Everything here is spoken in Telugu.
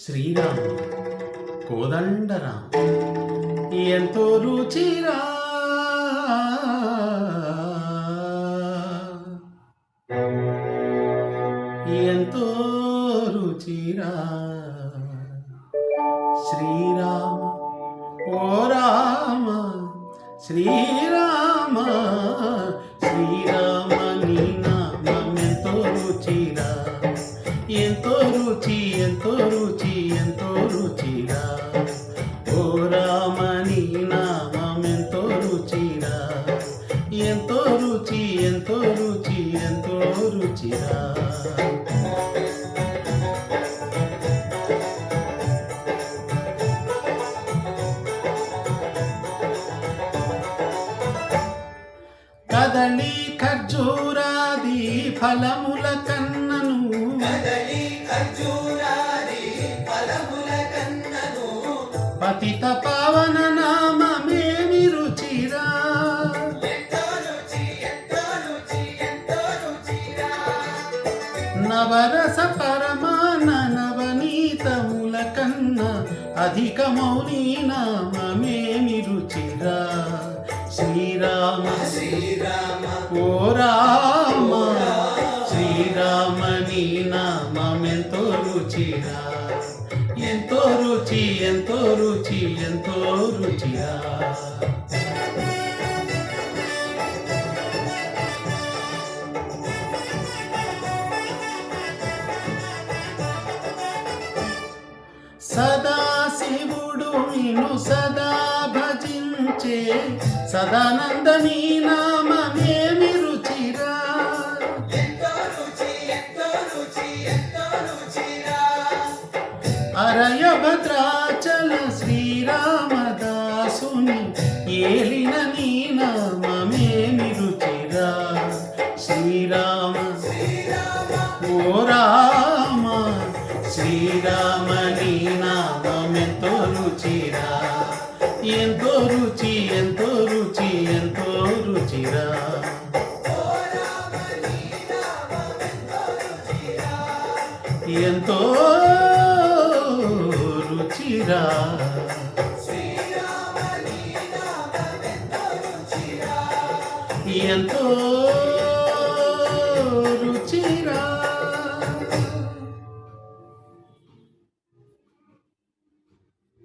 శ్రీరామ కోదండరామ ఎంతో రుచిరా ఎంతో రుచిరా శ్రీరామ ఓ రామ శ్రీరామ శ్రీరామ నీ నామం ఎంతో రుచిరా ఎంతో రుచి ఎంతో రుచి ఎంతో రుచిరా ఓ రామ నీ నామం ఎంతో రుచిరా ఎంతో రుచి ఎంతో రుచి ఎంతో రుచిరా కదలి ఖర్జూరాది ఫలముల కన్నను పతిత పావన నామమేమి రుచిరా నవరస పరమాన నవనీతముల కన్న అధిక మౌని నామమేమి రుచిరా శ్రీరామ శ్రీరామ ఓ రామ శ్రీరామ నీ నామం ఎంతో రుచిరా ఎంతో రుచి ఎంతో రుచి ఎంతో రుచిరా సదా శివుడు నిన్ను సదా భజించే సదానంద నీ నామమేమి రుచిరా అరయ భద్రాచల శ్రీరామదాసుని ఏలిన నీ నామమేమి రుచిరా శ్రీరామ ఓ రామ శ్రీరామ నీ నామం ఎంతో రుచిరా ఎంతో రుచి ఎంతో రుచి ఎంతో రుచిరా ఎంతో రుచిరా ఎంతో